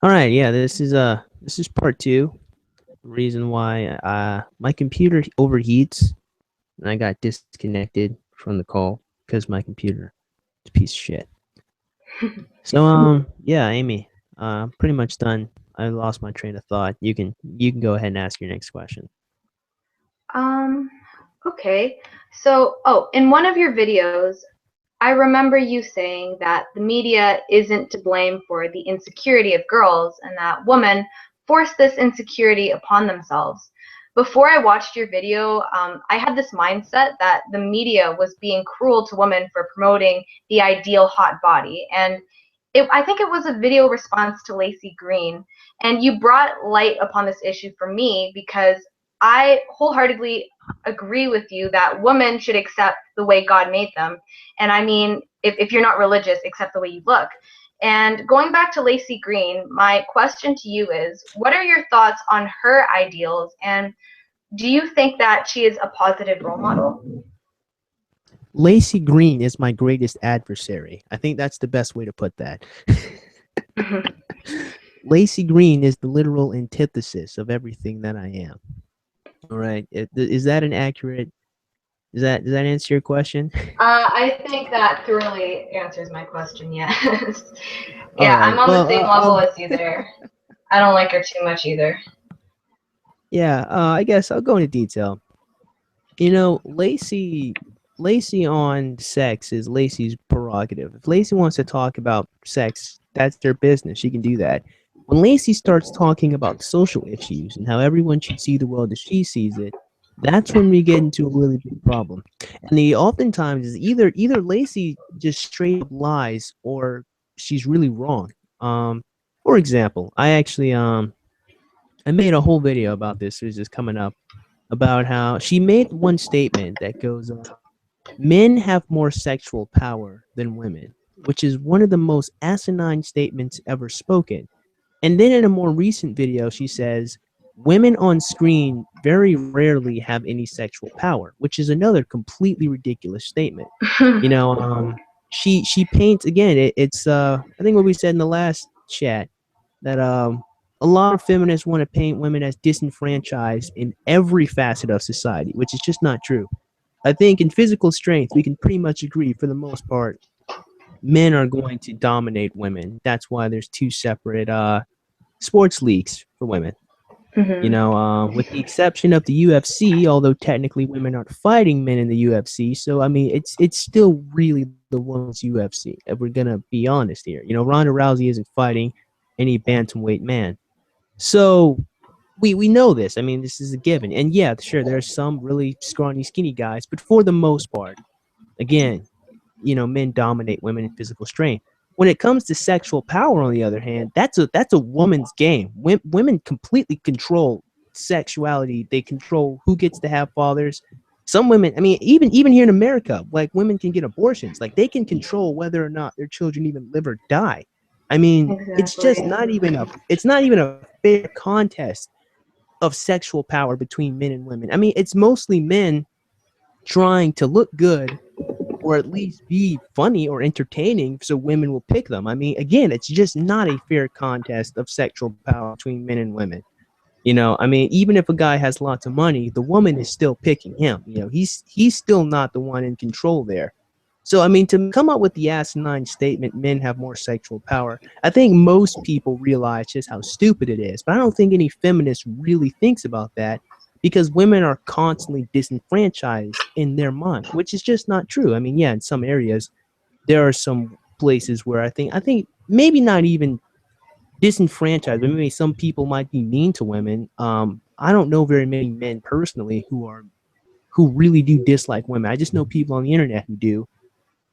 All right, yeah, this is part two. Reason why my computer overheats and I got disconnected from the call because my computer is a piece of shit. So yeah, Amy, pretty much done. I lost my train of thought. You can go ahead and ask your next question. Um, okay. So, in one of your videos, I remember you saying that the media isn't to blame for the insecurity of girls and that women force this insecurity upon themselves. Before I watched your video, I had this mindset that the media was being cruel to women for promoting the ideal hot body. And I think it was a video response to Lacey Green. And you brought light upon this issue for me because I wholeheartedly agree with you that women should accept the way God made them. And I mean, if you're not religious, accept the way you look. And going back to Lacey Green, my question to you is, what are your thoughts on her ideals? And do you think that she is a positive role model? Lacey Green is my greatest adversary. I think that's the best way to put that. Lacey Green is the literal antithesis of everything that I am. All right, is that an accurate? Does that answer your question? I think that thoroughly answers my question, yes. All Yeah, right. I'm on the Well, same level as you there. I don't like her too much either. yeah. I guess I'll go into detail. Lacey on sex is Lacey's prerogative. If Lacey wants to talk about sex, that's their business. She can do that. When Lacey starts talking about social issues and how everyone should see the world as she sees it, that's when we get into a really big problem. And the oftentimes is either Lacey just straight up lies or she's really wrong. For example, I made a whole video about this. It was just coming up about how she made one statement that goes, men have more sexual power than women, which is one of the most asinine statements ever spoken. And then in a more recent video, she says, women on screen very rarely have any sexual power, which is another completely ridiculous statement. You know, she paints again. It's I think what we said in the last chat that a lot of feminists want to paint women as disenfranchised in every facet of society, which is just not true. I think in physical strength, we can pretty much agree for the most part, men are going to dominate women. That's why there's two separate sports leagues for women. Hmm. With the exception of the UFC, although technically women aren't fighting men in the UFC, so I mean it's still really the women's UFC. If we're gonna be honest here, Ronda Rousey isn't fighting any bantamweight man. So we know this. I mean, this is a given. And yeah, sure, there are some really scrawny, skinny guys, but for the most part, again, men dominate women in physical strength. When it comes to sexual power, on the other hand, that's a woman's game. Women completely control sexuality. They control who gets to have fathers. Some women, I mean, even here in America, like women can get abortions. Like they can control whether or not their children even live or die. I mean, Exactly. it's not even a fair contest of sexual power between men and women. I mean, it's mostly men trying to look good or at least be funny or entertaining so women will pick them. I mean, again, it's just not a fair contest of sexual power between men and women. I mean, even if a guy has lots of money, the woman is still picking him. He's still not the one in control there. So, I mean, to come up with the asinine statement, men have more sexual power, I think most people realize just how stupid it is. But I don't think any feminist really thinks about that because women are constantly disenfranchised in their mind, which is just not true. I mean, yeah, in some areas, there are some places where I think maybe not even disenfranchised, but maybe some people might be mean to women. I don't know very many men personally who really do dislike women. I just know people on the internet who do.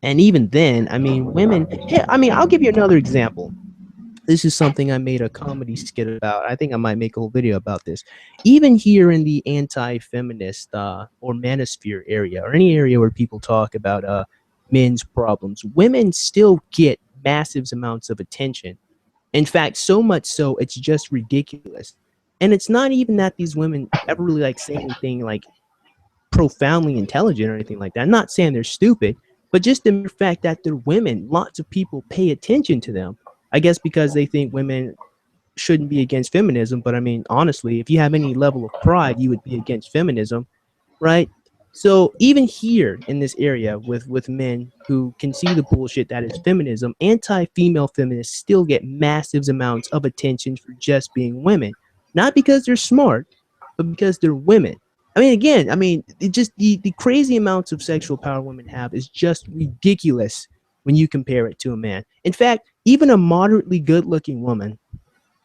And even then, I mean, women. Hey, I mean, I'll give you another example. This is something I made a comedy skit about. I think I might make a whole video about this. Even here in the anti-feminist or manosphere area, or any area where people talk about men's problems, women still get massive amounts of attention. In fact, so much so it's just ridiculous. And it's not even that these women ever really like say anything like profoundly intelligent or anything like that. I'm not saying they're stupid, but just the mere fact that they're women, lots of people pay attention to them. I guess because they think women shouldn't be against feminism. But I mean, honestly, if you have any level of pride, you would be against feminism, right? So even here in this area with men who can see the bullshit that is feminism, anti-female feminists still get massive amounts of attention for just being women, not because they're smart, but because they're women. I mean, again, I mean, it just the crazy amounts of sexual power women have is just ridiculous when you compare it to a man. In fact, even a moderately good-looking woman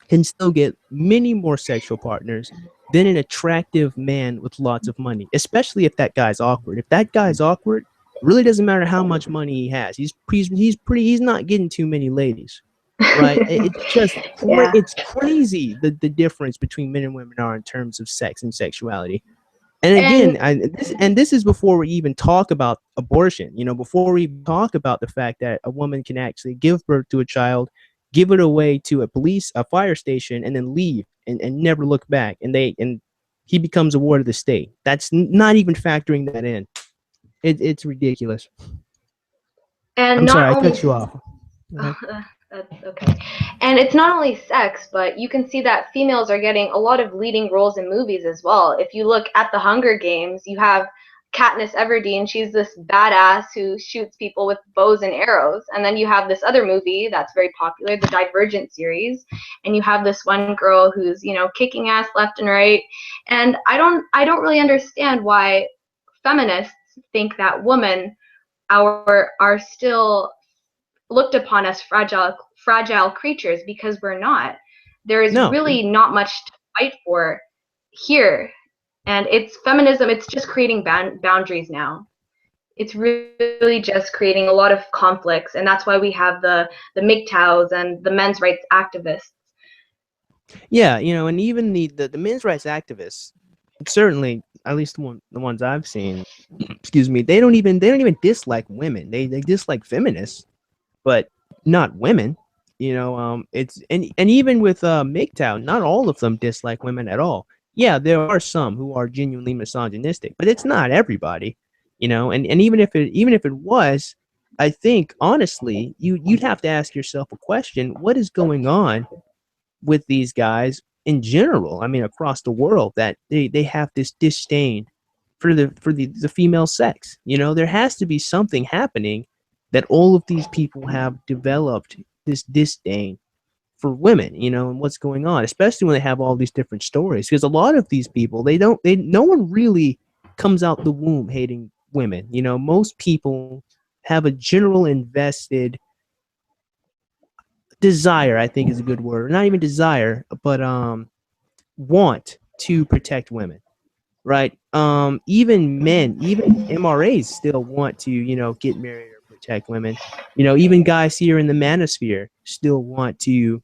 can still get many more sexual partners than an attractive man with lots of money, especially if that guy's awkward. If that guy's awkward, it really doesn't matter how much money he has. He's not getting too many ladies, right? It's just Yeah. it's crazy the difference between men and women are in terms of sex and sexuality. And And again, this is before we even talk about abortion. You know, before we even talk about the fact that a woman can actually give birth to a child, give it away to a fire station, and then leave and never look back. And he becomes a ward of the state. That's not even factoring that in. It's ridiculous. I'm sorry, not I only cut you off. Go ahead. that's okay. And it's not only sex, but you can see that females are getting a lot of leading roles in movies as well. If you look at the Hunger Games, you have Katniss Everdeen. She's this badass who shoots people with bows and arrows. And then you have this other movie that's very popular, the Divergent series, and you have this one girl who's, kicking ass left and right. And I don't really understand why feminists think that women are still looked upon as fragile creatures, because we're not. There is No, really not much to fight for here, and it's feminism. It's just creating boundaries now. It's really just creating a lot of conflicts, and that's why we have the MGTOWs and the men's rights activists. yeah, and even the men's rights activists, certainly, at least the ones I've seen, excuse me, they don't even dislike women. They dislike feminists, but not women. It's and even with MGTOW, not all of them dislike women at all. Yeah, there are some who are genuinely misogynistic, but it's not everybody. And even if it was, I think honestly, you'd have to ask yourself a question: what is going on with these guys in general? I mean, across the world, that they have this disdain for the female sex. There has to be something happening that all of these people have developed this disdain for women, and what's going on, especially when they have all these different stories. Because a lot of these people, no one really comes out the womb hating women. Most people have a general invested desire, I think is a good word. Not even desire, but want to protect women, right? Even men, even MRAs still want to, get married or protect women. Even guys here in the manosphere still want to,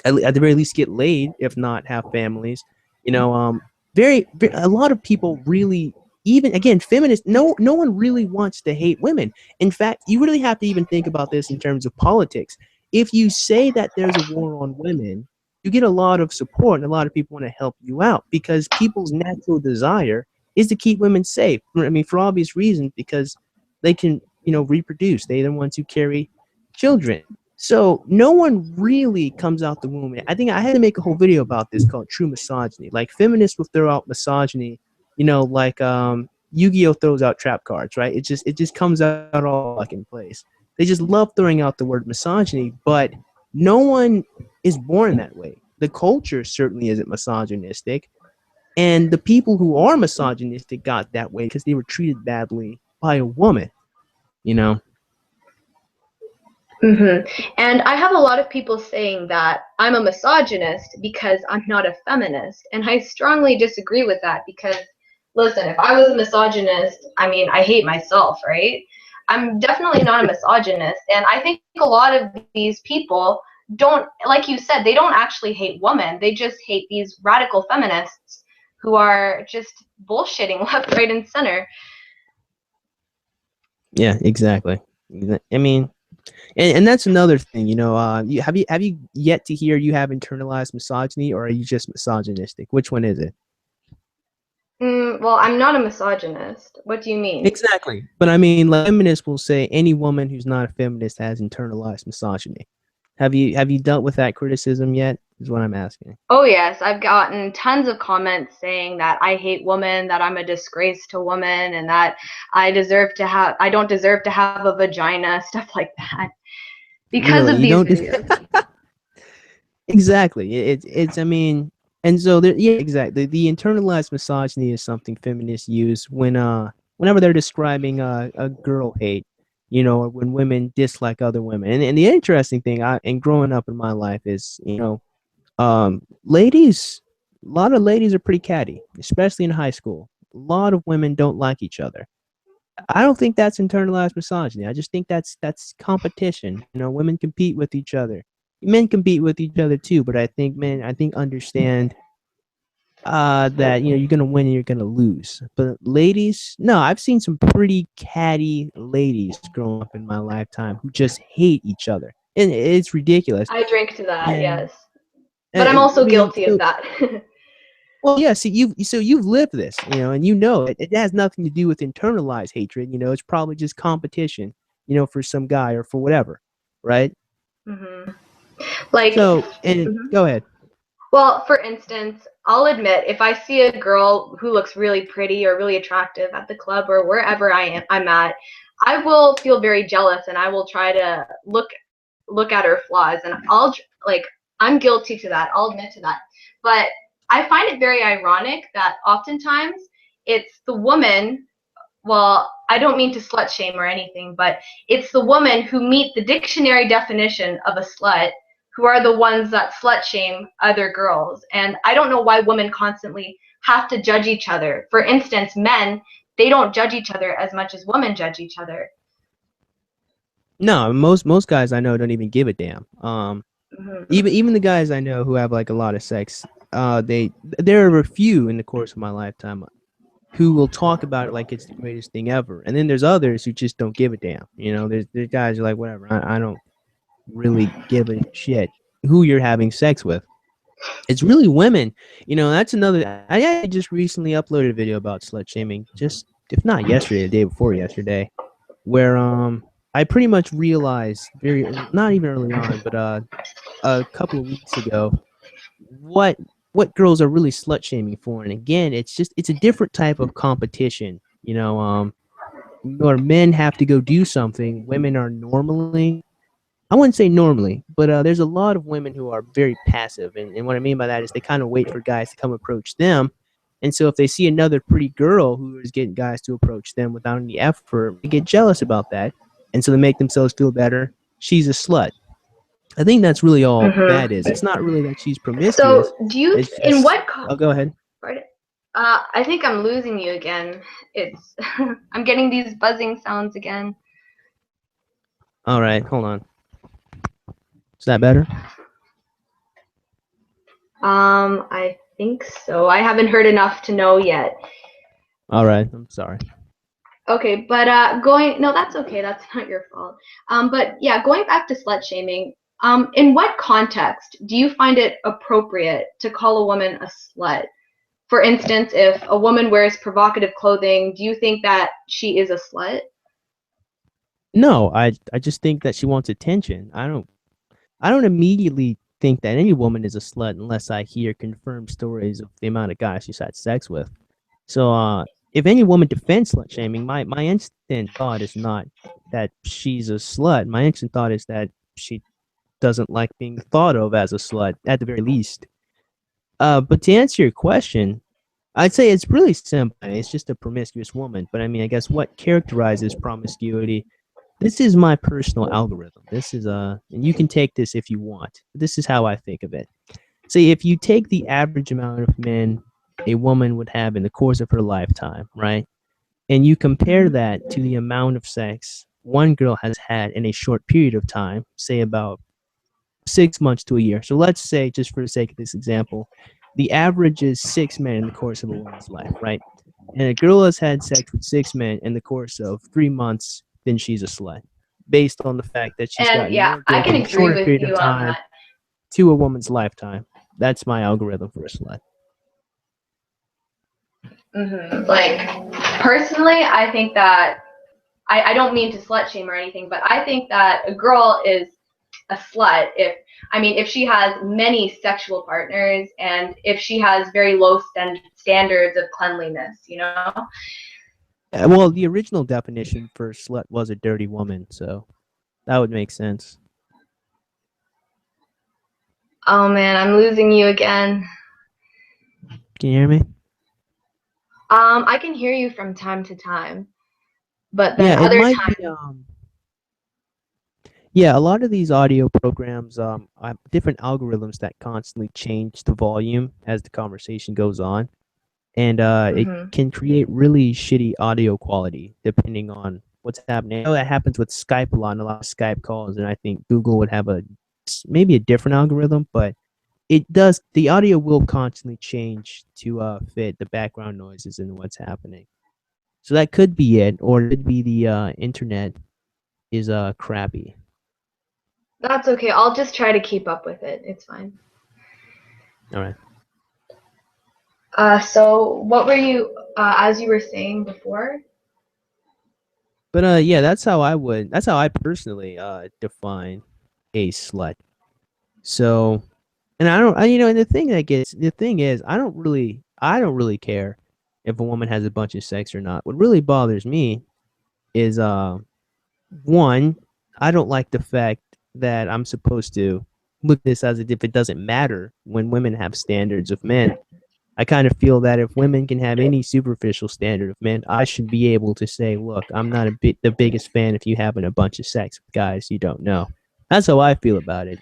at the very least, get laid, if not have families. You know, um, a lot of people really, even again, feminists. No one really wants to hate women. In fact, you really have to even think about this in terms of politics. If you say that there's a war on women, you get a lot of support, and a lot of people want to help you out because people's natural desire is to keep women safe. I mean, for obvious reasons, because they can, reproduce. They're the ones who carry children. So no one really comes out the womb. I think I had to make a whole video about this called True Misogyny. Like feminists will throw out misogyny, like Yu-Gi-Oh throws out trap cards, right? It just comes out all fucking place. They just love throwing out the word misogyny, but no one is born that way. The culture certainly isn't misogynistic, and the people who are misogynistic got that way because they were treated badly by a woman. You know? And I have a lot of people saying that I'm a misogynist because I'm not a feminist. And I strongly disagree with that because, listen, if I was a misogynist, I mean, I hate myself, right? I'm definitely not a misogynist. And I think a lot of these people don't, like you said, they don't actually hate women. They just hate these radical feminists who are just bullshitting left, right, and center. Yeah, exactly. I mean, and that's another thing, have you yet to hear you have internalized misogyny, or are you just misogynistic? Which one is it? Well, I'm not a misogynist. What do you mean? Exactly. But I mean, like, feminists will say any woman who's not a feminist has internalized misogyny. Have you dealt with that criticism yet? Is what I'm asking. Oh yes, I've gotten tons of comments saying that I hate women, that I'm a disgrace to women, and that I don't deserve to have a vagina, stuff like that, because Really, of you these don't videos. exactly. It's I mean, and so there, yeah, exactly. The internalized misogyny is something feminists use whenever they're describing a girl hate, or when women dislike other women. And the interesting thing, and growing up in my life is, ladies, a lot of ladies are pretty catty, especially in high school. A lot of women don't like each other. I don't think that's internalized misogyny. I just think that's competition. Women compete with each other. Men compete with each other too, but I think men, understand that you're gonna win and you're gonna lose. But ladies, no, I've seen some pretty catty ladies growing up in my lifetime who just hate each other, and it's ridiculous. I drink to that, And yes, but I'm I also mean, guilty of that. well, yeah. See, you've lived this, and it has nothing to do with internalized hatred. It's probably just competition, for some guy or for whatever, right? hmm Like, So, and mhm. go ahead. Well, for instance, I'll admit if I see a girl who looks really pretty or really attractive at the club or wherever I'm at, I will feel very jealous and I will try to look at her flaws, and like, I'm guilty to that. I'll admit to that. But I find it very ironic that oftentimes it's the woman, well, I don't mean to slut shame or anything, but it's the women who meet the dictionary definition of a slut who are the ones that slut shame other girls. And I don't know why women constantly have to judge each other. For instance, men, they don't judge each other as much as women judge each other. No, most guys I know don't even give a damn. Mm-hmm. Even the guys I know who have like a lot of sex, there are a few in the course of my lifetime who will talk about it like it's the greatest thing ever, and then there's others who just don't give a damn. There's guys who are like, whatever. I don't really give a shit who you're having sex with. It's really women. That's another. I actually just recently uploaded a video about slut shaming, just if not yesterday, the day before yesterday, where I pretty much realized not even early on, but a couple of weeks ago, what girls are really slut shaming for. And again, it's a different type of competition. Where men have to go do something, women are normally, I wouldn't say normally, but there's a lot of women who are very passive. And what I mean by that is they kind of wait for guys to come approach them. And so if they see another pretty girl who is getting guys to approach them without any effort, they get jealous about that. And so they make themselves feel better. She's a slut. I think that's really all that Mm-hmm. is. It's not really that she's promiscuous. So, It's in just, what, I'll go ahead. pardon? I think I'm losing you again. It's, I'm getting these buzzing sounds again. All right, hold on. Is that better? I think so. I haven't heard enough to know yet. All right, I'm sorry. Okay, but no, that's okay. That's not your fault. But yeah, going back to slut shaming, in what context do you find it appropriate to call a woman a slut? For instance, if a woman wears provocative clothing, do you think that she is a slut? No, I just think that she wants attention. I don't immediately think that any woman is a slut unless I hear confirmed stories of the amount of guys she's had sex with. So if any woman defends slut shaming, my instant thought is not that she's a slut. My instant thought is that she doesn't like being thought of as a slut at the very least. But to answer your question, I'd say it's really simple. It's just a promiscuous woman. But I mean, I guess what characterizes promiscuity, this is my personal algorithm. This is and you can take this if you want. This is how I think of it. See, if you take the average amount of men a woman would have in the course of her lifetime, right? And you compare that to the amount of sex one girl has had in a short period of time, say about 6 months to a year. So let's say, just for the sake of this example, the average is 6 men in the course of a woman's life, right? And a girl has had sex with 6 men in the course of 3 months, then she's a slut, based on the fact that she's And gotten yeah, more I girls can in a agree shorter with period of you on time that. to a woman's lifetime. That's my algorithm for a slut. Like, personally, I think that I don't mean to slut shame or anything, but I think that a girl is a slut if she has many sexual partners and if she has very low standards of cleanliness, you know? Well, the original definition for slut was a dirty woman, so that would make sense. Oh man, I'm losing you again. Can you hear me? I can hear you from time to time, but then Yeah, it other might be. times. Yeah, a lot of these audio programs have different algorithms that constantly change the volume as the conversation goes on, and it Mhm. can create really shitty audio quality depending on what's happening. I know that happens with Skype a lot of Skype calls, and I think Google would have maybe a different algorithm, but it does. The audio will constantly change to fit the background noises and what's happening. So that could be it, or it could be the internet is crappy. That's okay. I'll just try to keep up with it. It's fine. All right. So what were you, as you were saying before? But yeah, that's how I personally define a slut. So, and and the thing is, I don't really care if a woman has a bunch of sex or not. What really bothers me is one, I don't like the fact that I'm supposed to look at this as if it doesn't matter when women have standards of men. I kind of feel that if women can have any superficial standard of men, I should be able to say, look, I'm not the biggest fan if you having a bunch of sex with guys you don't know. That's how I feel about it.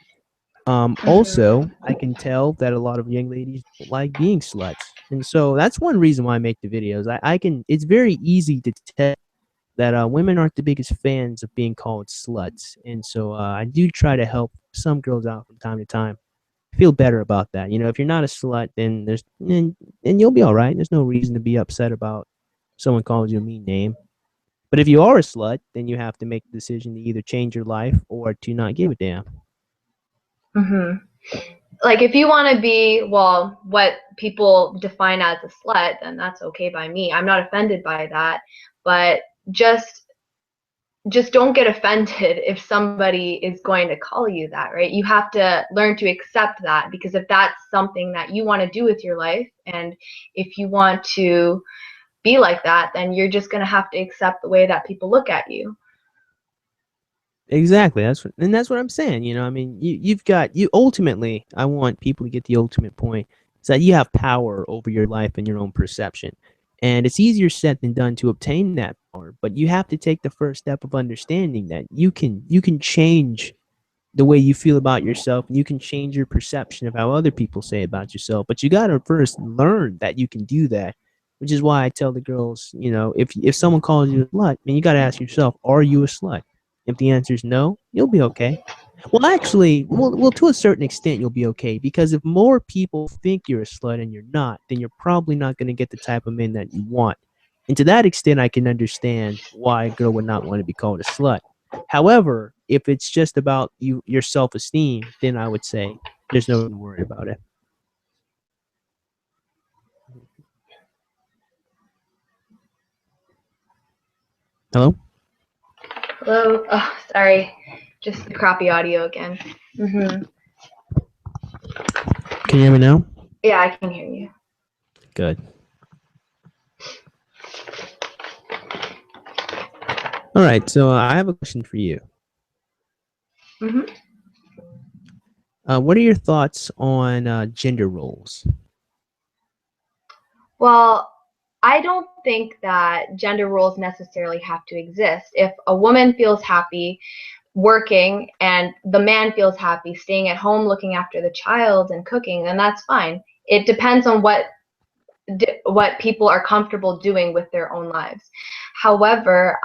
Mhm. Also, I can tell that a lot of young ladies don't like being sluts. And so that's one reason why I make the videos. It's very easy to tell that women aren't the biggest fans of being called sluts. And so I do try to help some girls out from time to time feel better about that. If you're not a slut, then you'll be all right. There's no reason to be upset about someone calls you a mean name. But if you are a slut, then you have to make the decision to either change your life or to not give a damn. Mhm. Like if you want to be, well, what people define as a slut, then that's okay by me. I'm not offended by that, but just just don't get offended if somebody is going to call you that, right? You have to learn to accept that, because if that's something that you want to do with your life and if you want to be like that, then you're just going to have to accept the way that people look at you. Exactly. That's what I'm saying. I mean, you ultimately. I want people to get the ultimate point. Is that you have power over your life and your own perception, and it's easier said than done to obtain that power. But you have to take the first step of understanding that you can change the way you feel about yourself, and you can change your perception of how other people say about yourself. But you got to first learn that you can do that, which is why I tell the girls, if someone calls you a slut, then you got to ask yourself, are you a slut? If the answer is no, you'll be okay. Well, actually, to a certain extent, you'll be okay, because if more people think you're a slut and you're not, then you're probably not going to get the type of men that you want. And to that extent, I can understand why a girl would not want to be called a slut. However, if it's just about your self esteem, then I would say there's no reason to worry about it. Hello? Hello? Oh, sorry. Just the crappy audio again. Mhm. Can you hear me now? Yeah, I can hear you. Good. All right. So I have a question for you. Mhm. What are your thoughts on gender roles? Well, I don't think that gender roles necessarily have to exist. If a woman feels happy working and the man feels happy staying at home looking after the child and cooking, then that's fine. It depends on what people are comfortable doing with their own lives. However,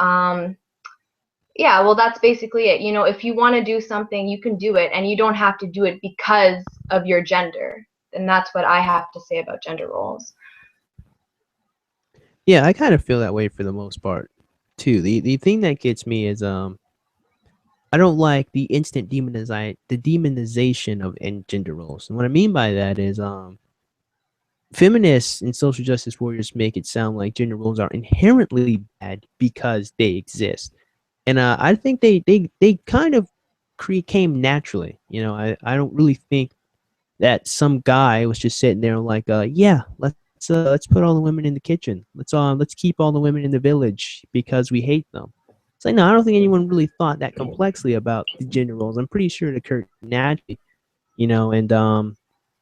yeah, well, that's basically it. If you want to do something, you can do it, and you don't have to do it because of your gender. And that's what I have to say about gender roles. Yeah, I kind of feel that way for the most part too. The thing that gets me is I don't like the demonization of gender roles. And what I mean by that is feminists and social justice warriors make it sound like gender roles are inherently bad because they exist. And I think they kind of came naturally. I don't really think that some guy was just sitting there like, yeah, let's put all the women in the kitchen. Let's keep all the women in the village because we hate them. It's like, no, I don't think anyone really thought that complexly about the gender roles. I'm pretty sure it occurred naturally, and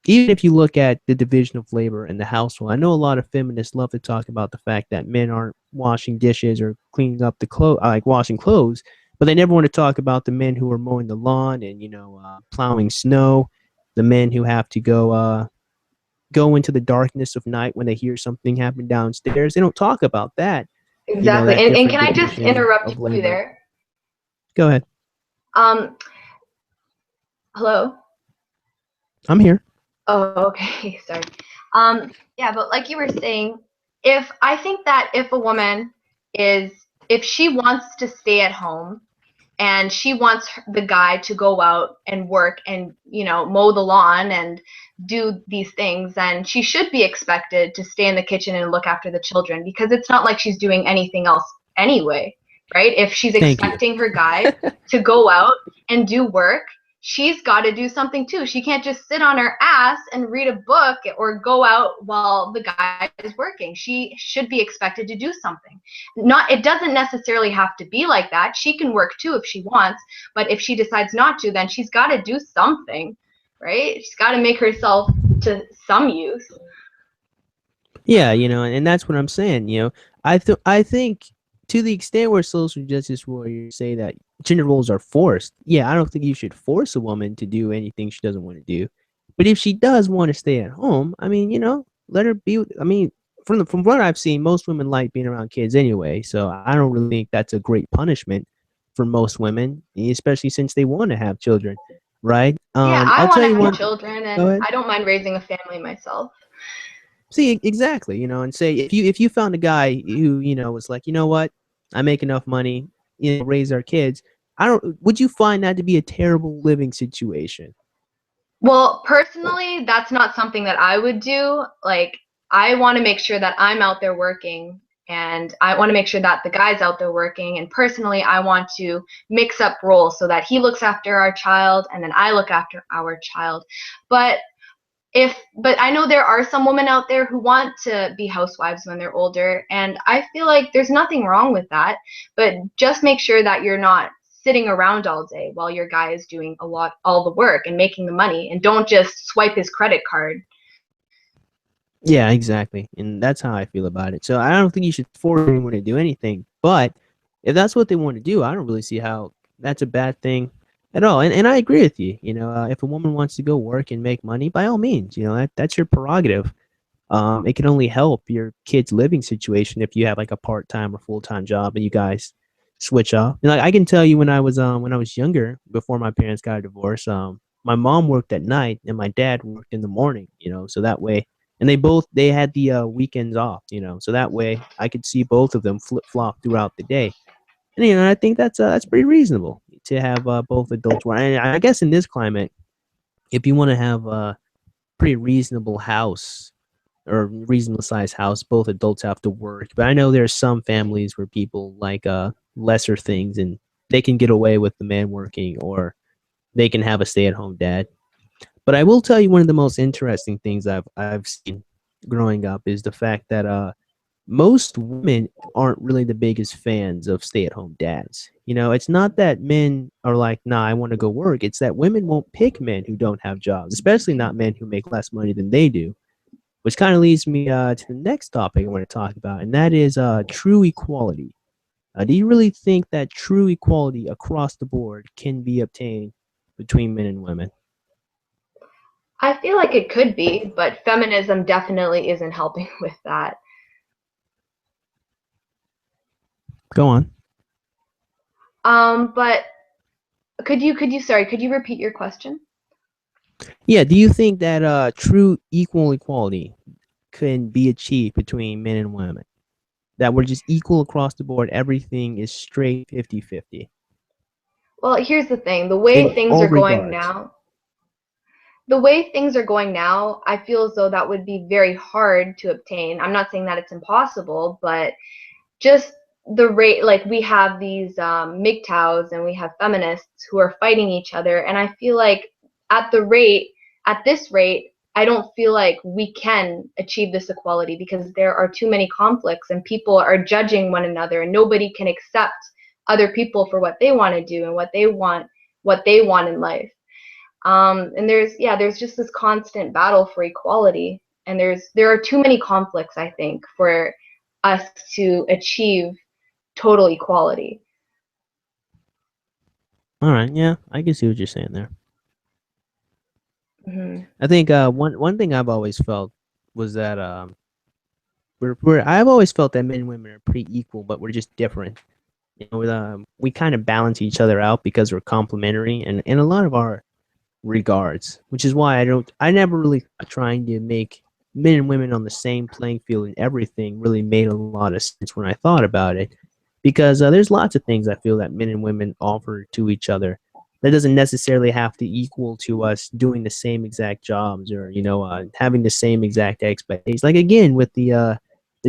even if you look at the division of labor in the household, I know a lot of feminists love to talk about the fact that men aren't washing dishes or cleaning up the clothes, like washing clothes, but they never want to talk about the men who are mowing the lawn and plowing snow, the men who have to go into the darkness of night when they hear something happen downstairs. They don't talk about that, Exactly. that And different can I just division interrupt of you labor. there? Go ahead. Um, Hello? I'm here. Oh, okay. Sorry. Yeah, but like you were saying, I think that if a woman if she wants to stay at home and she wants the guy to go out and work and, mow the lawn and do these things, then she should be expected to stay in the kitchen and look after the children, because it's not like she's doing anything else anyway, right? If she's Thank you. expecting her guy to go out and do work, she's got to do something too. She can't just sit on her ass and read a book or go out while the guy is working. She should be expected to do something. It doesn't necessarily have to be like that. She can work too if she wants, but if she decides not to, then she's got to do something, right? She's got to make herself to some use. Yeah, and that's what I'm saying. I think to the extent where social justice warriors say that gender roles are forced, yeah, I don't think you should force a woman to do anything she doesn't want to do. But if she does want to stay at home, I mean, let her be. I mean, from what I've seen, most women like being around kids anyway, so I don't really think that's a great punishment for most women, especially since they want to have children, right? Yeah, I I'll want tell to you have one. children, Go and ahead. I don't mind raising a family myself. See, exactly, and say if you found a guy who, was like, you know what, I make enough money, raise our kids. I don't. Would you find that to be a terrible living situation? Well, personally, that's not something that I would do. Like, I want to make sure that I'm out there working, and I want to make sure that the guy's out there working. And personally, I want to mix up roles so that he looks after our child and then I look after our child. But but I know there are some women out there who want to be housewives when they're older, and I feel like there's nothing wrong with that, but just make sure that you're not sitting around all day while your guy is doing all the work and making the money, and don't just swipe his credit card. Yeah, exactly, and that's how I feel about it. So I don't think you should force anyone to do anything. But if that's what they want to do, I don't really see how that's a bad thing at all. And I agree with you. If a woman wants to go work and make money, by all means, that's your prerogative. It can only help your kid's living situation if you have like a part-time or full-time job and you guys switch off. And like I can tell you when I was younger, before my parents got a divorce, my mom worked at night and my dad worked in the morning, so that way, and they had the weekends off, so that way I could see both of them flip-flop throughout the day. And I think that's pretty reasonable to have both adults work. And I guess in this climate, if you want to have a pretty reasonable house or reasonable sized house, both adults have to work. But I know there are some families where people like lesser things and they can get away with the man working or they can have a stay at home dad. But I will tell you one of the most interesting things I've seen growing up is the fact that most women aren't really the biggest fans of stay at home dads. It's not that men are like, nah, I want to go work. It's that women won't pick men who don't have jobs, especially not men who make less money than they do, which kind of leads me to the next topic I want to talk about, and that is true equality. Do you really think that true equality across the board can be obtained between men and women? I feel like it could be, but feminism definitely isn't helping with that. Go on. But could you repeat your question? Yeah, do you think that true equal equality can be achieved between men and women? That we're just equal across the board, everything is straight 50-50 Well, here's the thing. in all regards? The way things are going now, I feel as though that would be very hard to obtain. I'm not saying that it's impossible, but just the rate, like we have these MGTOWs and we have feminists who are fighting each other, and I feel like at this rate, I don't feel like we can achieve this equality because there are too many conflicts and people are judging one another and nobody can accept other people for what they want to do and what they want in life. And there's just this constant battle for equality, and there are too many conflicts, I think, for us to achieve total equality. All right, yeah, I can see what you're saying there. Hmm. I think one thing I've always felt was that I've always felt that men and women are pretty equal, but we're just different. You know, we kind of balance each other out because we're complementary, and in a lot of our regards, which is why I never really thought trying to make men and women on the same playing field in everything really made a lot of sense when I thought about it, because there's lots of things I feel that men and women offer to each other that doesn't necessarily have to equal to us doing the same exact jobs or having the same exact expectations. Like again with the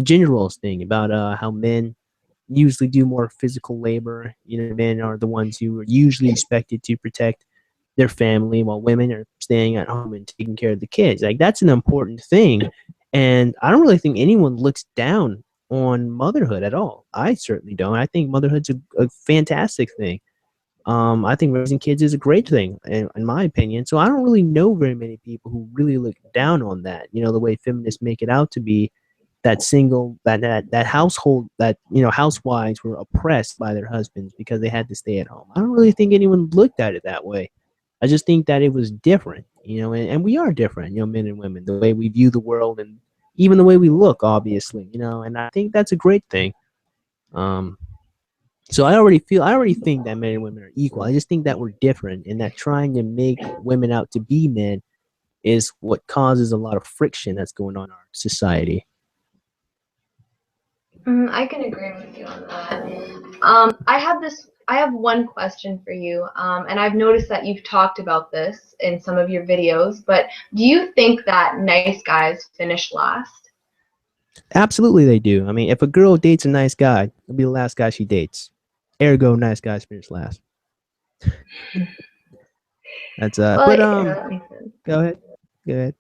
gender roles thing about how men usually do more physical labor. You know, men are the ones who are usually expected to protect their family while women are staying at home and taking care of the kids. Like that's an important thing. And I don't really think anyone looks down on motherhood at all. I certainly don't. I think motherhood's a fantastic thing. I think raising kids is a great thing, in my opinion. So I don't really know very many people who really look down on that. You know, the way feminists make it out to be that single that household that housewives were oppressed by their husbands because they had to stay at home. I don't really think anyone looked at it that way. I just think that it was different, and we are different, men and women, the way we view the world and even the way we look, obviously, and I think that's a great thing. Um, so I already think that men and women are equal. I just think that we're different, and that trying to make women out to be men is what causes a lot of friction that's going on in our society. I can agree with you on that. I have one question for you, and I've noticed that you've talked about this in some of your videos, but do you think that nice guys finish last? Absolutely, they do. I mean, if a girl dates a nice guy, it'll be the last guy she dates. Ergo, nice guys finish last. That's Well, but yeah, that makes sense. go ahead, go ahead.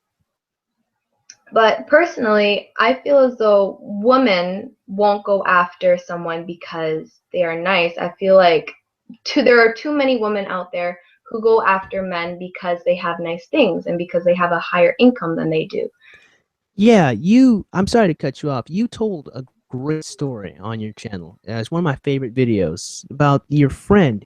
But personally, I feel as though women won't go after someone because they are nice. I feel like there are too many women out there who go after men because they have nice things and because they have a higher income than they do. Yeah, I'm sorry to cut you off. You told a great story on your channel. It's one of my favorite videos about your friend.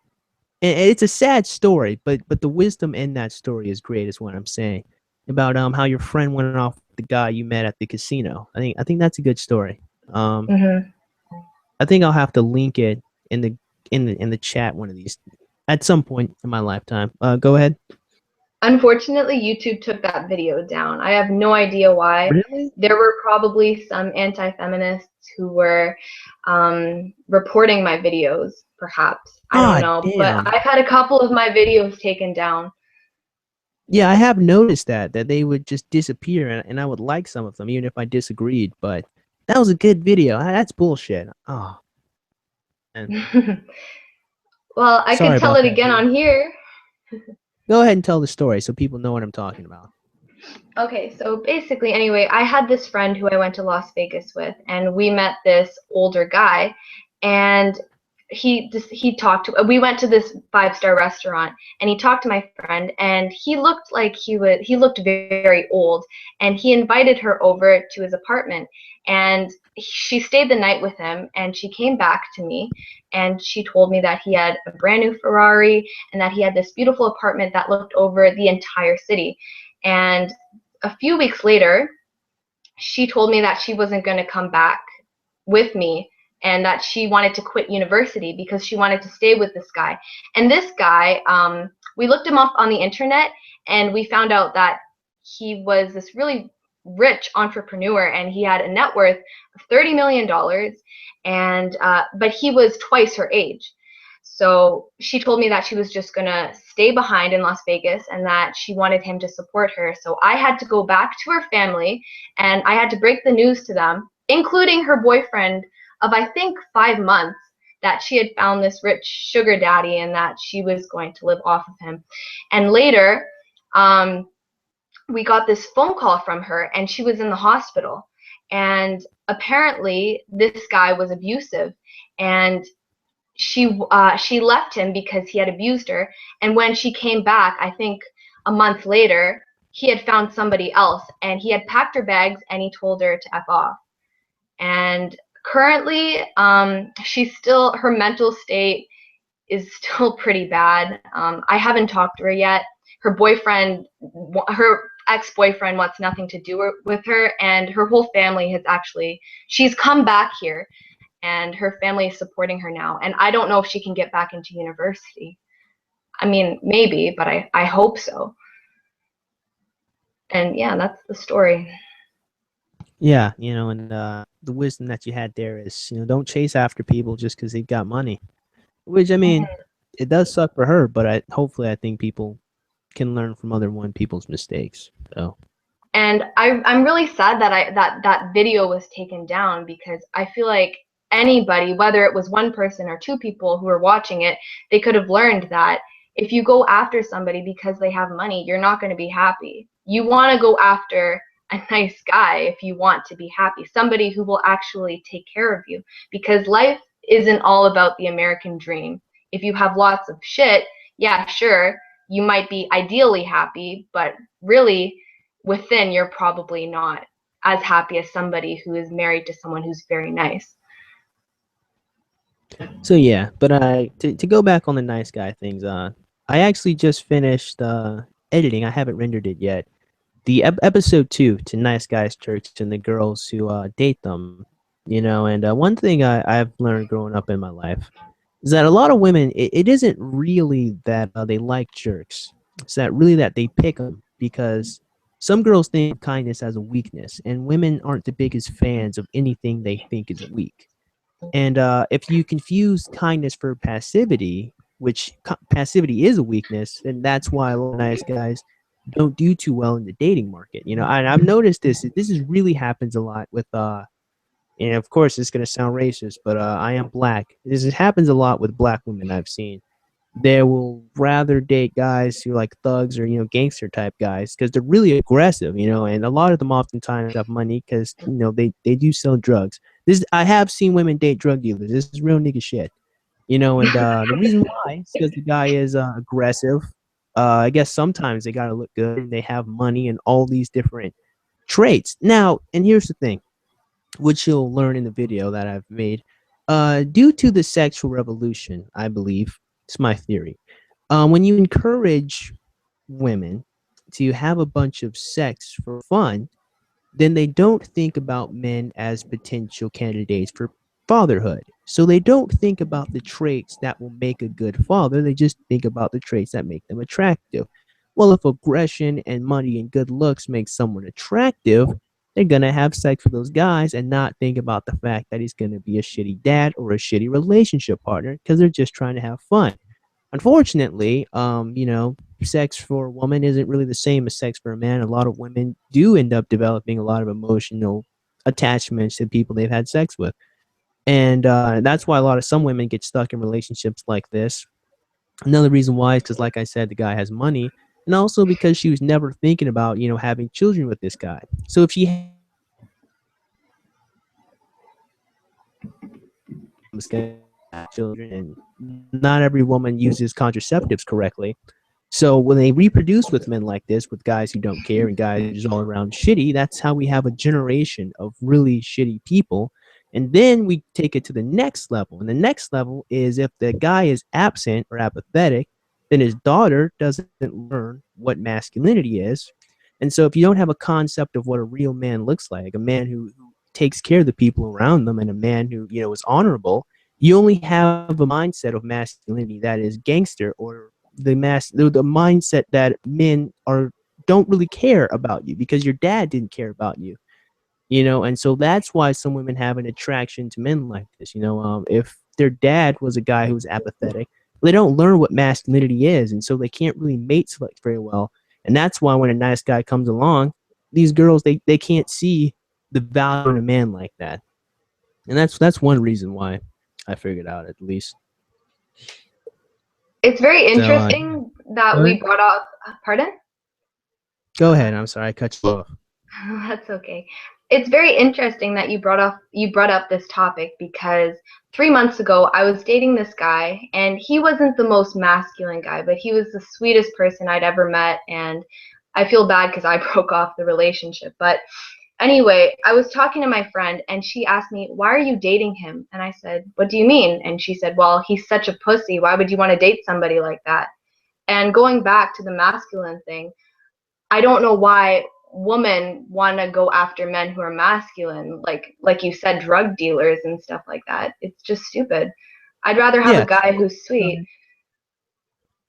And it's a sad story, but the wisdom in that story is great, is what I'm saying. About how your friend went off with the guy you met at the casino. I think that's a good story. Um, Hmm. I think I'll have to link it in the chat one of these at some point in my lifetime. Go ahead. Unfortunately, YouTube took that video down. I have no idea why. Really? There were probably some anti-feminists who were reporting my videos, perhaps. I don't Ah, know. But damn. I've had a couple of my videos taken down. Yeah, I have noticed that they would just disappear, and I would like some of them, even if I disagreed. But that was a good video. That's bullshit. Oh, man. Well, I could Sorry tell about it that, again dude. on here. Go ahead and tell the story so people know what I'm talking about. Okay, so basically, anyway, I had this friend who I went to Las Vegas with, and we met this older guy, and he talked to. We went to this five-star restaurant, and he talked to my friend, and he looked like he looked very old, and he invited her over to his apartment, and she stayed the night with him, and she came back to me, and she told me that he had a brand new Ferrari, and that he had this beautiful apartment that looked over the entire city, and a few weeks later, she told me that she wasn't going to come back with me and that she wanted to quit university because she wanted to stay with this guy. And this guy, we looked him up on the internet and we found out that he was this really rich entrepreneur and he had a net worth of $30 million, and but he was twice her age. So she told me that she was just gonna stay behind in Las Vegas and that she wanted him to support her. So I had to go back to her family and I had to break the news to them, including her boyfriend, of I think 5 months that she had found this rich sugar daddy and that she was going to live off of him. And later, we got this phone call from her, and she was in the hospital. And apparently, this guy was abusive, and she left him because he had abused her. And when she came back, I think a month later, he had found somebody else, and he had packed her bags, and he told her to F off. And currently, she's still, her mental state is still pretty bad. I haven't talked to her yet. Her boyfriend, her ex-boyfriend wants nothing to do with her, and her whole family has actually, she's come back here, and her family is supporting her now. And I don't know if she can get back into university. I mean, maybe, but I hope so. And yeah, that's the story. Yeah, and the wisdom that you had there is, don't chase after people just because they've got money. Which, I mean, it does suck for her, but hopefully I think people can learn from other people's mistakes. So. And I'm really sad that that video was taken down, because I feel like anybody, whether it was one person or two people who were watching it, they could have learned that if you go after somebody because they have money, you're not going to be happy. You want to go after a nice guy if you want to be happy, somebody who will actually take care of you, because life isn't all about the American dream. If you have lots of shit, yeah, sure, you might be ideally happy, but really within you're probably not as happy as somebody who is married to someone who's very nice. So yeah, but to go back on the nice guy things, I actually just finished editing. I haven't rendered it yet. The episode 2 to Nice Guys Church and the girls who date them, and one thing I've learned growing up in my life is that a lot of women, it isn't really that they like jerks. It's that really that they pick them, because some girls think of kindness as a weakness, and women aren't the biggest fans of anything they think is weak. And if you confuse kindness for passivity, which passivity is a weakness, then that's why a lot of nice guys don't do too well in the dating market. And I've noticed this. This is really happens a lot with and of course it's gonna sound racist, but I am black. This happens a lot with black women I've seen. They will rather date guys who like thugs or gangster type guys because they're really aggressive, and a lot of them oftentimes have money because they do sell drugs. This I have seen women date drug dealers. This is real nigga shit, and the reason why is because the guy is aggressive. I guess sometimes they gotta look good and they have money and all these different traits. Now, and here's the thing, which you'll learn in the video that I've made. Due to the sexual revolution, I believe, it's my theory, when you encourage women to have a bunch of sex for fun, then they don't think about men as potential candidates for fatherhood. So they don't think about the traits that will make a good father. They just think about the traits that make them attractive. Well, if aggression and money and good looks make someone attractive, they're going to have sex with those guys and not think about the fact that he's going to be a shitty dad or a shitty relationship partner because they're just trying to have fun. Unfortunately, sex for a woman isn't really the same as sex for a man. A lot of women do end up developing a lot of emotional attachments to people they've had sex with. And that's why some women get stuck in relationships like this. Another reason why is because, like I said, the guy has money, and also because she was never thinking about, having children with this guy. So if she had children, and not every woman uses contraceptives correctly. So when they reproduce with men like this, with guys who don't care and guys who's all around shitty, that's how we have a generation of really shitty people. And then we take it to the next level. And the next level is if the guy is absent or apathetic, then his daughter doesn't learn what masculinity is. And so if you don't have a concept of what a real man looks like, a man who takes care of the people around them, and a man who, is honorable, you only have a mindset of masculinity that is gangster, or the mindset that men don't really care about you because your dad didn't care about you. And so that's why some women have an attraction to men like this. If their dad was a guy who was apathetic, they don't learn what masculinity is, and so they can't really mate select very well. And that's why when a nice guy comes along, these girls they can't see the value in a man like that. And that's one reason why I figured out at least. It's very So interesting that go we ahead. brought up. Pardon? Go ahead. I'm sorry I cut you off. That's okay. It's very interesting that you brought up this topic because 3 months ago I was dating this guy and he wasn't the most masculine guy, but he was the sweetest person I'd ever met, and I feel bad because I broke off the relationship. But anyway, I was talking to my friend and she asked me, "Why are you dating him?" And I said, "What do you mean?" And she said, "Well, he's such a pussy. Why would you want to date somebody like that?" And going back to the masculine thing, I don't know why women want to go after men who are masculine, like you said, drug dealers and stuff like that. It's just stupid. I'd rather have a Yeah. guy who's sweet.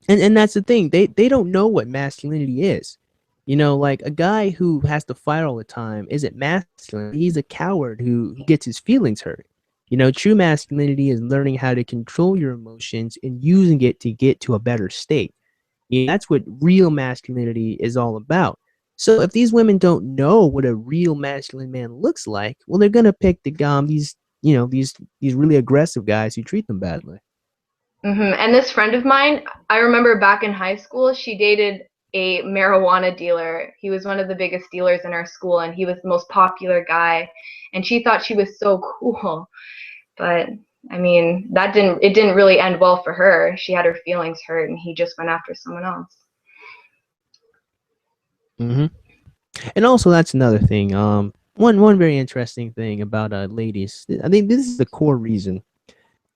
And that's the thing. They don't know what masculinity is. You know, like a guy who has to fight all the time isn't masculine. He's a coward who gets his feelings hurt. You know, true masculinity is learning how to control your emotions and using it to get to a better state. That's what real masculinity is all about. So if these women don't know what a real masculine man looks like, well, they're gonna pick these these really aggressive guys who treat them badly. And this friend of mine, I remember back in high school, she dated a marijuana dealer. He was one of the biggest dealers in our school, and he was the most popular guy. And she thought she was so cool. But I mean, it didn't really end well for her. She had her feelings hurt, and he just went after someone else. hmm And also, that's another thing. One very interesting thing about ladies. I think this is the core reason.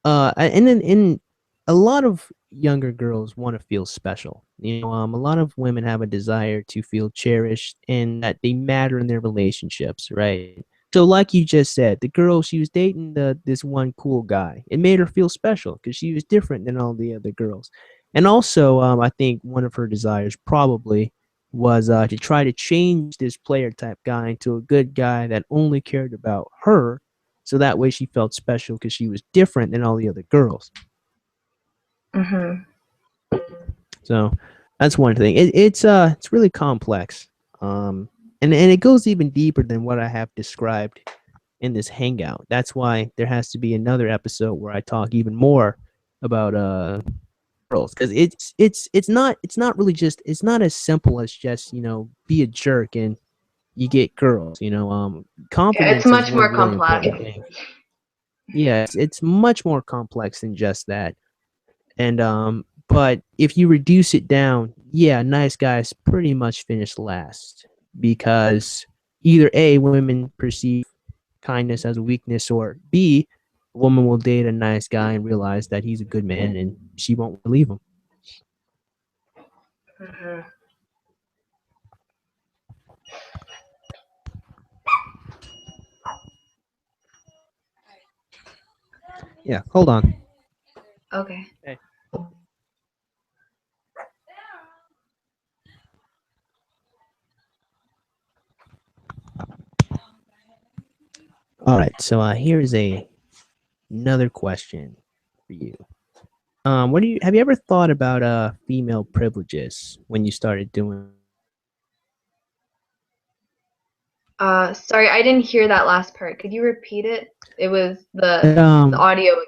And then in a lot of younger girls want to feel special. A lot of women have a desire to feel cherished and that they matter in their relationships, right? So, like you just said, the girl she was dating this one cool guy. It made her feel special because she was different than all the other girls. And also, I think one of her desires probably was to try to change this player type guy into a good guy that only cared about her so that way she felt special because she was different than all the other girls. Mhm. So that's one thing. It's really complex. And it goes even deeper than what I have described in this hangout. That's why there has to be another episode where I talk even more about girls because it's not really just it's not as simple as just be a jerk and you get girls. Yeah, it's Confidence is much one more really complex. important thing. Yeah, it's much more complex than just that. And but if you reduce it down, yeah, nice guys pretty much finish last because either A, women perceive kindness as a weakness, or B, a woman will date a nice guy and realize that he's a good man and she won't leave him. Mhm. Yeah, hold on. Okay. Hey. All right, so here's another question for you. What do you have you ever thought about female privileges when you started doing Sorry, I didn't hear that last part. Could you repeat it? It was the um audio again.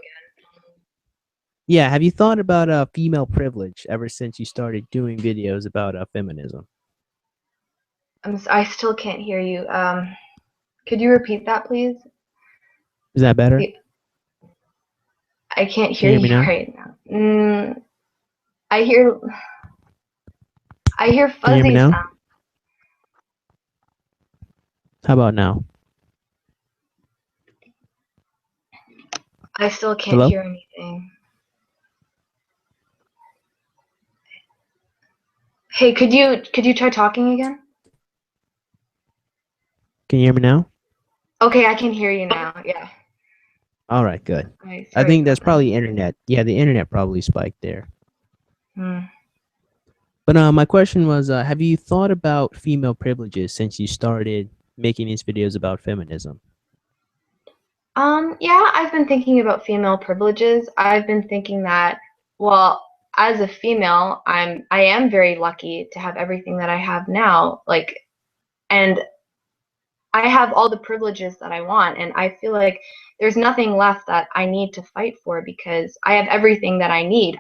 Yeah, have you thought about female privilege ever since you started doing videos about feminism? I still can't hear you. Could you repeat that, please? Is that better? I can't Can hear you hear me you now? right now. I hear I hear Can you hear me fuzzy now? sound. How about now? I still can't Hello? hear anything. Hey, could you try talking again? Can you hear me now? Okay, I can hear you now. Yeah. All right, good. All right, I sorry think about that's that. probably internet. Yeah, the internet probably spiked there. Hmm. But my question was, have you thought about female privileges since you started making these videos about feminism? Yeah, I've been thinking about female privileges. I've been thinking that, well, as a female, I am very lucky to have everything that I have now. And I have all the privileges that I want, and I feel like there's nothing left that I need to fight for because I have everything that I need.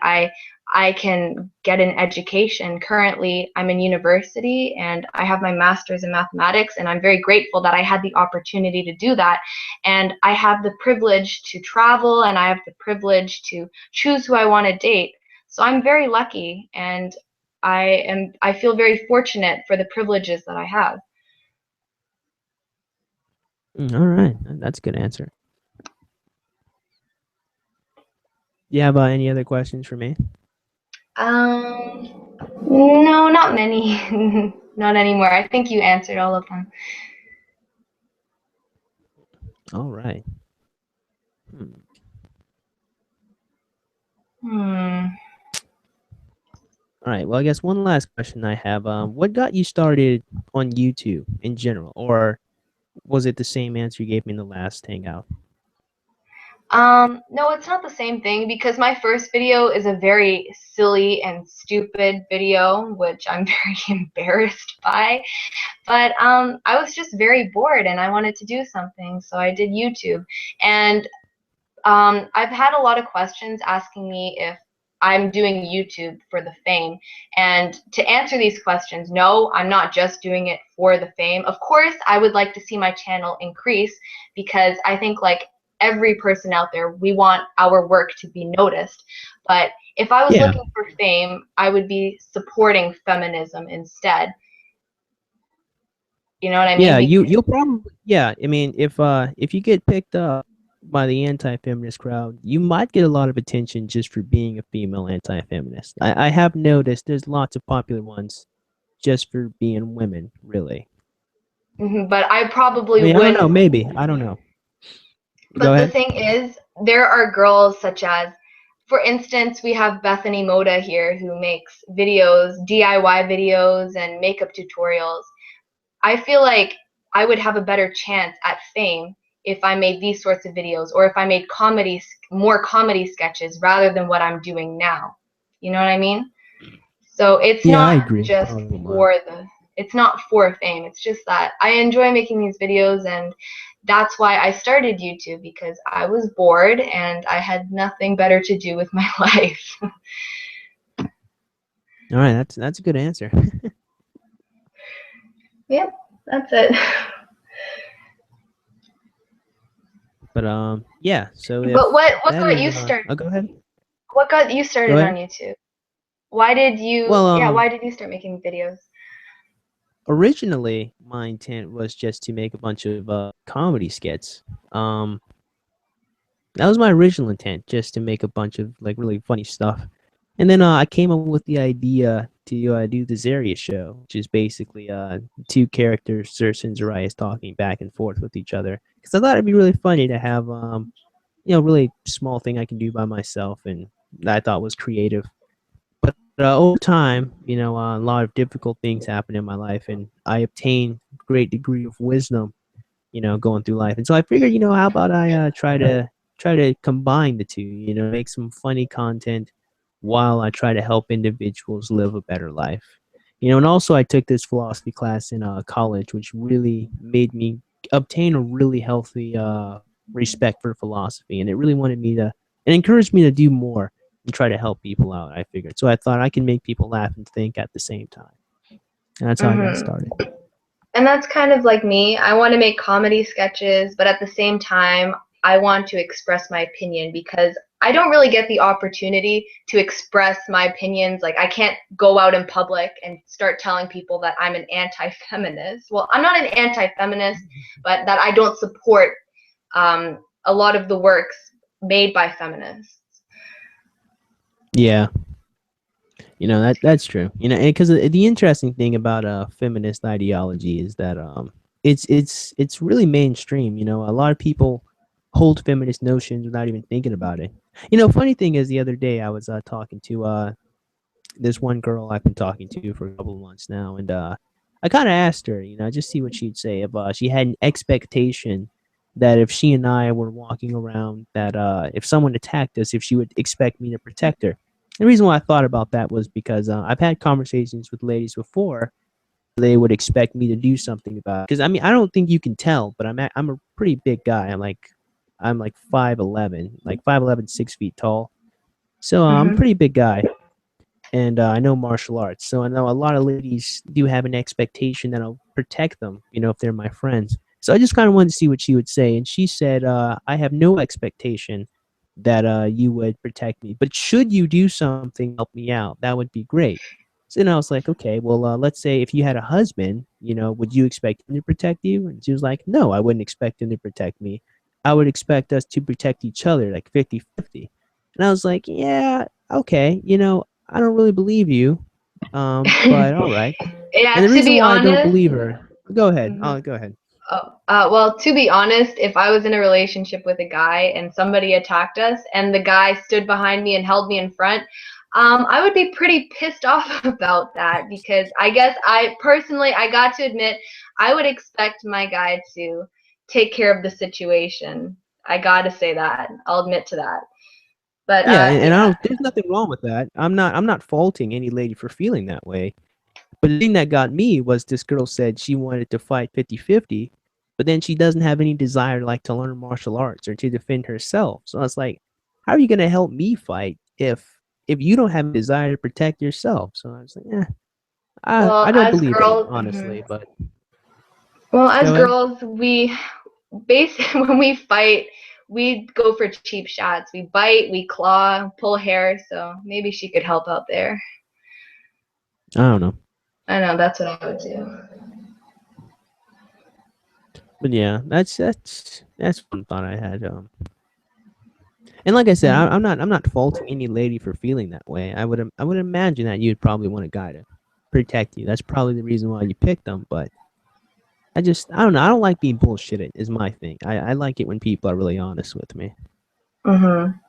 I can get an education. Currently, I'm in university and I have my master's in mathematics, and I'm very grateful that I had the opportunity to do that. And I have the privilege to travel, and I have the privilege to choose who I want to date. So I'm very lucky, and I feel very fortunate for the privileges that I have. All right, that's a good answer. Do you have any other questions for me? No, not many. Not anymore. I think you answered all of them. All right. Hmm. Hmm. All right. Well, I guess one last question I have. What got you started on YouTube in general, or was it the same answer you gave me in the last hangout? No, it's not the same thing because my first video is a very silly and stupid video, which I'm very embarrassed by. But I was just very bored and I wanted to do something, so I did YouTube. And I've had a lot of questions asking me if I'm doing YouTube for the fame. And to answer these questions, no, I'm not just doing it for the fame. Of course, I would like to see my channel increase because I think, like every person out there, we want our work to be noticed. But if I was Yeah. looking for fame, I would be supporting feminism instead. You know what I Yeah, mean? you'll probably, yeah. I mean, if you get picked up by the anti-feminist crowd, you might get a lot of attention just for being a female anti-feminist. I have noticed there's lots of popular ones just for being women, really. But I I probably mean, I don't know, wouldn't. maybe. I don't know. Go But the ahead. thing is, there are girls such as, for instance, we have Bethany Moda here who makes videos, DIY videos, and makeup tutorials. I feel like I would have a better chance at fame if I made these sorts of videos or if I made more comedy sketches rather than what I'm doing now. You know what I mean? So it's Yeah, I not agree. just Probably a lot. for it's not for fame. It's just that I enjoy making these videos, and that's why I started YouTube, because I was bored and I had nothing better to do with my life. All right, that's a good answer. Yep, that's it. But yeah. So if But what that got is you started? oh, go ahead. What got you Go started on ahead. YouTube? Why did you Well, yeah, why did you start making videos? originally my intent was just to make a bunch of comedy skits. Um, that was my original intent, just to make a bunch of like really funny stuff. And then I came up with the idea to do the Zerius show, which is basically two characters, Zerse and Amy talking back and forth with each other. Because I thought it'd be really funny to have really small thing I can do by myself, and that I thought was creative. But over time, a lot of difficult things happened in my life, and I obtained a great degree of wisdom, going through life. And so I figured, how about I try to combine the two, make some funny content while I try to help individuals live a better life. And also I took this philosophy class in college, which really made me obtain a really healthy respect for philosophy, and it really wanted me to, and encouraged me to do more and try to help people out. I figured, so I thought I can make people laugh and think at the same time, and that's how I got Mhm. started. And that's kind of like me. I want to make comedy sketches, but at the same time, I want to express my opinion because I don't really get the opportunity to express my opinions. Like, I can't go out in public and start telling people that I'm an anti-feminist. Well, I'm not an anti-feminist, but that I don't support a lot of the works made by feminists. Yeah, that's true. Because the interesting thing about feminist ideology is that it's really mainstream. A lot of people hold feminist notions without even thinking about it. Funny thing is, the other day I was talking to this one girl I've been talking to for a couple of months now, and I kind of asked her, just see what she'd say if she had an expectation that if she and I were walking around, that if someone attacked us, if she would expect me to protect her. The reason why I thought about that was because I've had conversations with ladies before. They would expect me to do something about it. Because I mean, I don't think you can tell, but I'm a pretty big guy. I'm like, I'm like 5'11", like 5'11", 6 feet tall. So I'm a Mhm. pretty big guy, and I know martial arts. So I know a lot of ladies do have an expectation that I'll protect them, if they're my friends. So I just kind of wanted to see what she would say, and she said, "I have no expectation that you would protect me, but should you do something to help me out, that would be great." So then I was like, "Okay, well, let's say if you had a husband, would you expect him to protect you?" And she was like, "No, I wouldn't expect him to protect me. I would expect us to protect each other, like 50-50." And I was like, "Yeah, okay, I don't really believe you, but all right." And Yeah, the to reason be why I don't honest. believe her, go ahead. Mhm. Go ahead. Oh, well, to be honest, if I was in a relationship with a guy and somebody attacked us and the guy stood behind me and held me in front, I would be pretty pissed off about that because I guess I got to admit, I would expect my guy to take care of the situation. I gotta say that. I'll admit to that. But Yeah, and I yeah. don't. There's nothing wrong with that. I'm not faulting any lady for feeling that way. But the thing that got me was this girl said she wanted to fight 50-50, but then she doesn't have any desire like to learn martial arts or to defend herself. So I was like, how are you gonna help me fight if you don't have a desire to protect yourself? So I was like, I Well, don't as believe it girls, honestly. But well, as go ahead. girls, we basically when we fight, we go for cheap shots. We bite, we claw, pull hair. So maybe she could help out there. I don't know, I know that's what I would do. but yeah, that's one thought I had. And like I said, Mhm. I'm not faulting any lady for feeling that way. I would imagine that you'd probably want a guy to protect you. That's probably the reason why you picked them. But I don't know. I don't like being bullshitted. Is my thing. I like it when people are really honest with me. Mhm.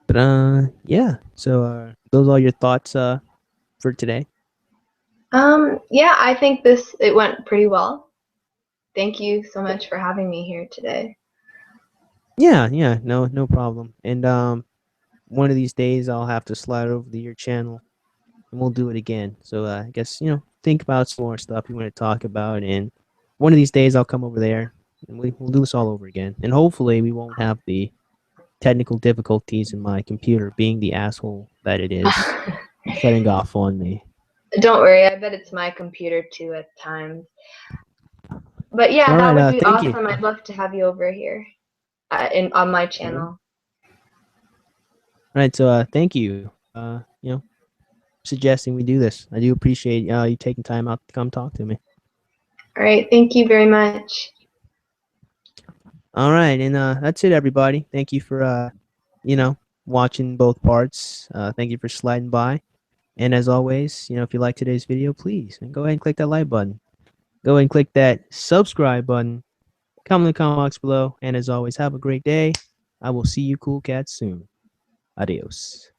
But yeah. So those are your thoughts for today. Yeah, I think it went pretty well. Thank you so much for having me here today. Yeah, yeah. No problem. And one of these days I'll have to slide over to your channel and we'll do it again. So I guess think about some more stuff you want to talk about, and one of these days I'll come over there and we'll do this all over again. And hopefully we won't have the technical difficulties in my computer being the asshole that it is, shutting off on me. Don't worry, I bet it's my computer too at times. But yeah, All that right. would be Thank you. awesome. I'd love to have you over here in on my All right. channel. All right. So thank you. Suggesting we do this. I do appreciate you taking time out to come talk to me. All right, thank you very much. All right, and that's it, everybody. Thank you for you know, watching both parts. Thank you for sliding by. And as always, if you like today's video, please go ahead and click that like button. Go ahead and click that subscribe button. Comment in the comment box below. And as always, have a great day. I will see you cool cats soon. Adios.